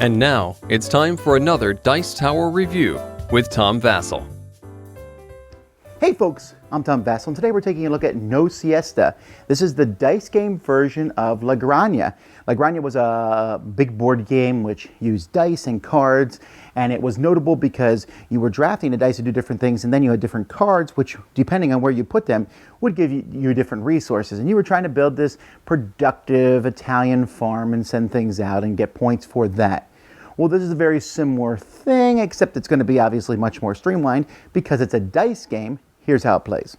And now, it's time for another Dice Tower review with Tom Vasel. Hey folks, I'm Tom Vasel, and today we're taking a look at No Siesta. This is the dice game version of La Granja. La Granja was a big board game which used dice and cards, and it was notable because you were drafting the dice to do different things, and then you had different cards which, depending on where you put them, would give you different resources. And you were trying to build this productive Italian farm and send things out and get points for that. Well, this is a very similar thing, except it's going to be obviously much more streamlined because it's a dice game. Here's how it plays.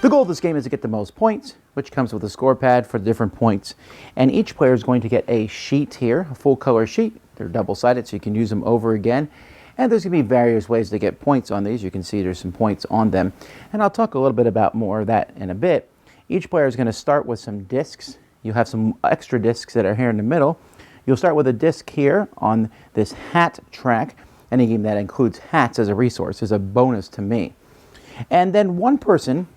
The goal of this game is to get the most points, which comes with a score pad for different points. And each player is going to get a sheet here, a full color sheet. They're double-sided, so you can use them over again. And there's going to be various ways to get points on these. You can see there's some points on them. And I'll talk a little bit about more of that in a bit. Each player is going to start with some discs. You have some extra discs that are here in the middle. You'll start with a disc here on this hat track. Any game that includes hats as a resource is a bonus to me. And then one person,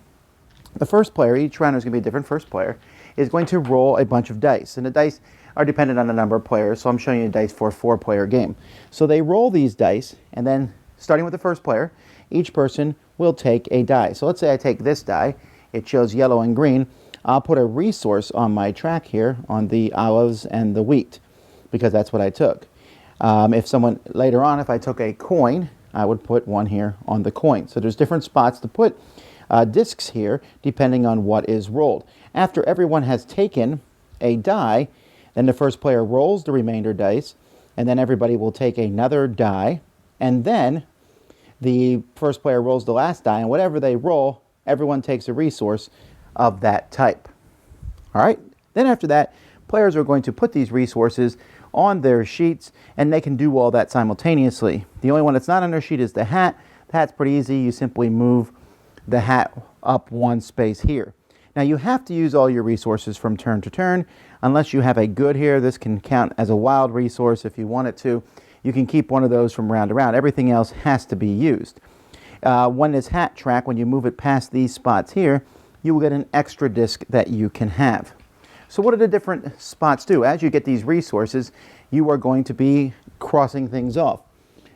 the first player, each round is going to be a different first player, is going to roll a bunch of dice. And the dice are dependent on the number of players, so I'm showing you dice for a 4-player game. So they roll these dice, and then starting with the first player, each person will take a die. So let's say I take this die. It shows yellow and green. I'll put a resource on my track here on the olives and the wheat, because that's what I took. Later on, if I took a coin, I would put one here on the coin. So there's different spots to put discs here, depending on what is rolled. After everyone has taken a die, then the first player rolls the remainder dice, and then everybody will take another die, and then the first player rolls the last die, and whatever they roll, everyone takes a resource of that type. All right? Then after that, players are going to put these resources on their sheets, and they can do all that simultaneously. The only one that's not on their sheet is the hat. The hat's pretty easy. You simply move the hat up one space here. Now you have to use all your resources from turn to turn. Unless you have a good here, this can count as a wild resource if you want it to. You can keep one of those from round to round. Everything else has to be used. When this hat track, when you move it past these spots here, you will get an extra disc that you can have. So what do the different spots do? As you get these resources, you are going to be crossing things off.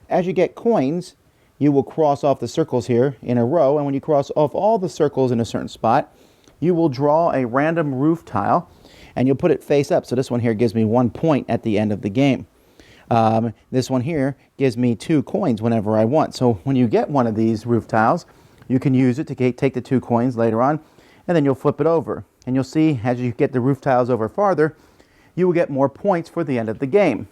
As you get coins, you will cross off the circles here in a row, and when you cross off all the circles in a certain spot, you will draw a random roof tile, and you'll put it face up. So this one here gives me 1 point at the end of the game. This one here gives me 2 coins whenever I want. So when you get one of these roof tiles, you can use it to take the 2 coins later on, and then you'll flip it over. And you'll see as you get the roof tiles over farther, you will get more points for the end of the game.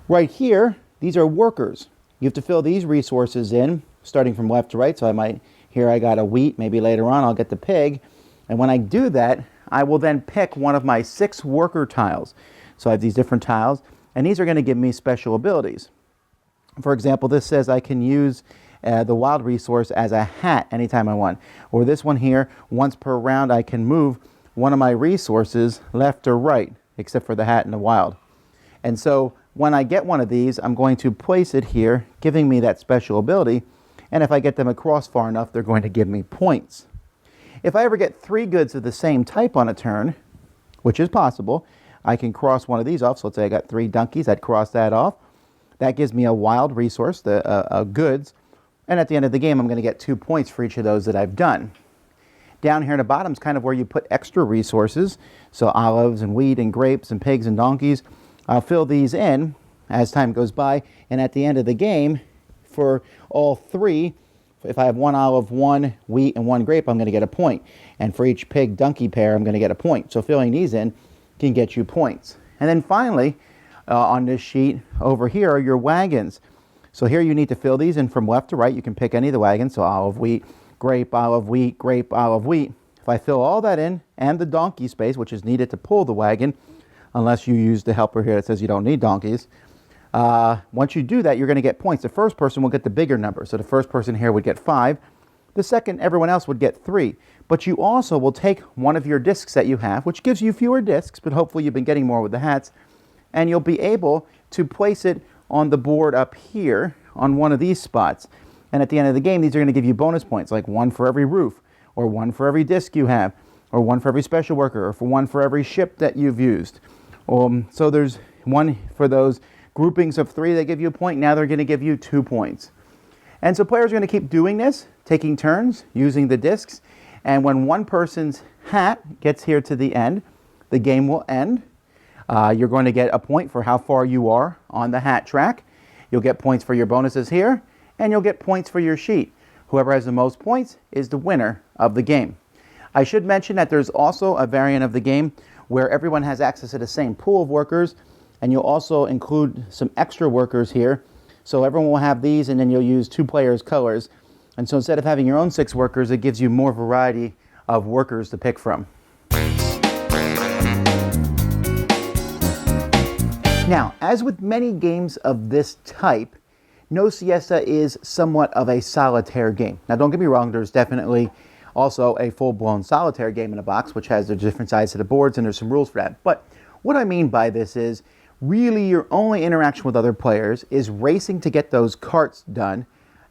Right here, these are workers. You have to fill these resources in, starting from left to right. So here I got a wheat, maybe later on I'll get the pig. And when I do that, I will then pick one of my 6 worker tiles. So I have these different tiles, and these are going to give me special abilities. For example, this says I can use the wild resource as a hat anytime I want. Or this one here, once per round I can move one of my resources left or right, except for the hat and the wild. And so when I get one of these, I'm going to place it here, giving me that special ability. And if I get them across far enough, they're going to give me points. If I ever get 3 goods of the same type on a turn, which is possible, I can cross one of these off. So let's say I got 3 donkeys, I'd cross that off. That gives me a wild resource, the goods. And at the end of the game, I'm going to get 2 points for each of those that I've done. Down here at the bottom is kind of where you put extra resources. So olives and wheat and grapes and pigs and donkeys. I'll fill these in as time goes by. And at the end of the game, for all 3, if I have 1 olive, 1 wheat, and 1 grape, I'm going to get a point. And for each pig donkey pair, I'm going to get a point. So filling these in can get you points. And then finally, on this sheet over here are your wagons. So here you need to fill these in from left to right. You can pick any of the wagons. So olive, wheat, grape, olive, wheat, grape, olive, wheat. If I fill all that in, and the donkey space, which is needed to pull the wagon, unless you use the helper here that says you don't need donkeys, once you do that, you're going to get points. The first person will get the bigger number. So the first person here would get 5. The second, everyone else would get 3. But you also will take one of your discs that you have, which gives you fewer discs, but hopefully you've been getting more with the hats, and you'll be able to place it on the board up here on one of these spots. And at the end of the game, these are going to give you bonus points, like 1 for every roof, or 1 for every disc you have, or 1 for every special worker, or for 1 for every ship that you've used. So there's 1 for those groupings of 3 that give you a point. Now they're going to give you 2 points. And so players are going to keep doing this, taking turns, using the discs. And when one person's hat gets here to the end, the game will end. You're going to get a point for how far you are on the hat track. You'll get points for your bonuses here, and you'll get points for your sheet. Whoever has the most points is the winner of the game. I should mention that there's also a variant of the game where everyone has access to the same pool of workers, and you'll also include some extra workers here. So everyone will have these, and then you'll use 2 players' colors. And so instead of having your own 6 workers, it gives you more variety of workers to pick from. Now, as with many games of this type, No Siesta is somewhat of a solitaire game. Now, don't get me wrong, there's definitely also a full-blown solitaire game in a box, which has the different sides to the boards, and there's some rules for that. But what I mean by this is, really your only interaction with other players is racing to get those carts done,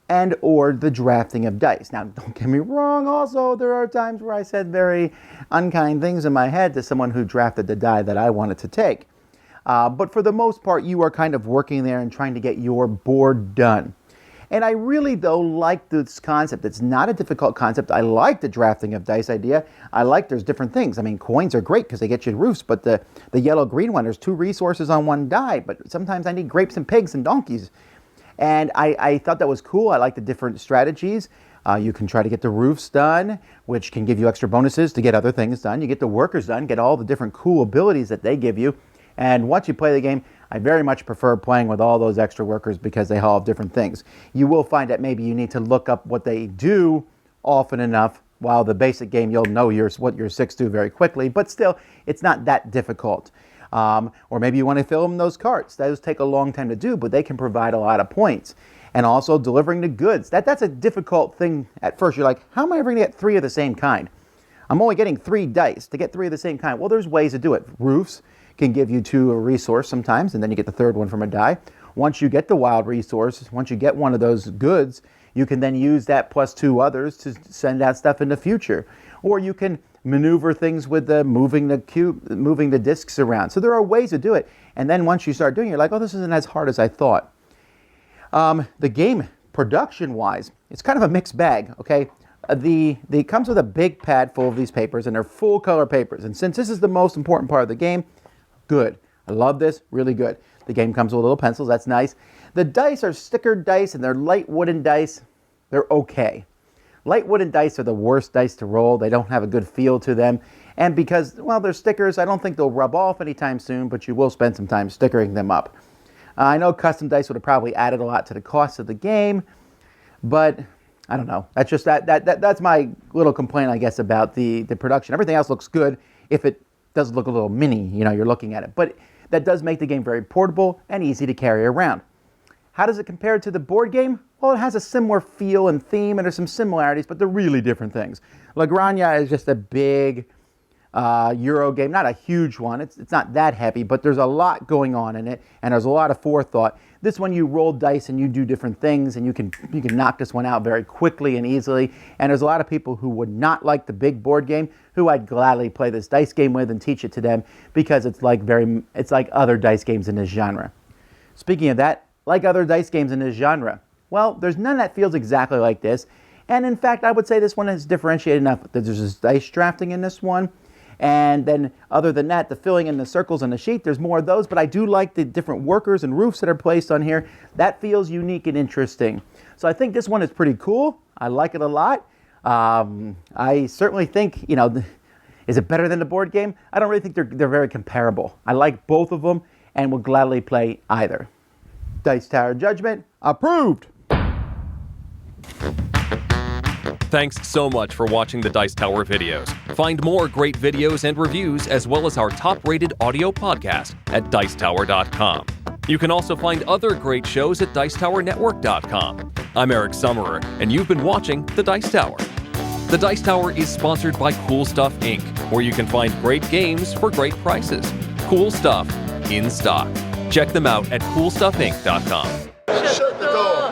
and or the drafting of dice. Now, don't get me wrong, also, there are times where I said very unkind things in my head to someone who drafted the die that I wanted to take. But for the most part, you are kind of working there and trying to get your board done. And I really, though, like this concept. It's not a difficult concept. I like the drafting of dice idea. I like there's different things. I mean, coins are great because they get you roofs, but the yellow-green one, there's 2 resources on 1 die, but sometimes I need grapes and pigs and donkeys. And I thought that was cool. I like the different strategies. You can try to get the roofs done, which can give you extra bonuses to get other things done. You get the workers done, get all the different cool abilities that they give you. And once you play the game, I very much prefer playing with all those extra workers because they all have different things. You will find that maybe you need to look up what they do often enough, while the basic game you'll know what your 6 do very quickly, but still, it's not that difficult. Or maybe you want to fill in those carts. Those take a long time to do, but they can provide a lot of points. And also delivering the goods. That's a difficult thing at first. You're like, how am I ever going to get 3 of the same kind? I'm only getting 3 dice to get 3 of the same kind. Well, there's ways to do it. Roofs can give you 2 a resource sometimes, and then you get the 3rd one from a die. Once you get the wild resource, once you get one of those goods, you can then use that plus 2 others to send out stuff in the future. Or you can maneuver things with moving the discs around. So there are ways to do it. And then once you start doing it, you're like, oh, this isn't as hard as I thought. The game, production-wise, it's kind of a mixed bag, okay? It comes with a big pad full of these papers, and they're full color papers. And since this is the most important part of the game, good. I love this, really good. The game comes with little pencils, that's nice. The dice are stickered dice, and they're light wooden dice. They're okay. Light wooden dice are the worst dice to roll. They don't have a good feel to them. And because, well, they're stickers, I don't think they'll rub off anytime soon, but you will spend some time stickering them up. I know custom dice would have probably added a lot to the cost of the game, but I don't know. That's just that's my little complaint, I guess, about the production. Everything else looks good if it does look a little mini, you're looking at it. But that does make the game very portable and easy to carry around. How does it compare to the board game? Well, it has a similar feel and theme, and there's some similarities, but they're really different things. La Granja is just a big Euro game, not a huge one. It's not that heavy, but there's a lot going on in it, and there's a lot of forethought. This one, you roll dice and you do different things, and you can knock this one out very quickly and easily. And there's a lot of people who would not like the big board game, who I'd gladly play this dice game with and teach it to them because it's like other dice games in this genre. Speaking of that, like other dice games in this genre, well, there's none that feels exactly like this. And in fact, I would say this one is differentiated enough that there's this dice drafting in this one. And then other than that, the filling in the circles on the sheet, there's more of those, but I do like the different workers and roofs that are placed on here. That feels unique and interesting. So I think this one is pretty cool. I like it a lot. I certainly think, is it better than the board game? I don't really think they're very comparable. I like both of them and will gladly play either. Dice Tower Judgment, approved! Thanks so much for watching the Dice Tower videos. Find more great videos and reviews, as well as our top-rated audio podcast at Dicetower.com. You can also find other great shows at DicetowerNetwork.com. I'm Eric Summerer, and you've been watching The Dice Tower. The Dice Tower is sponsored by Cool Stuff Inc., where you can find great games for great prices. Cool stuff in stock. Check them out at coolstuffinc.com. Shut the door.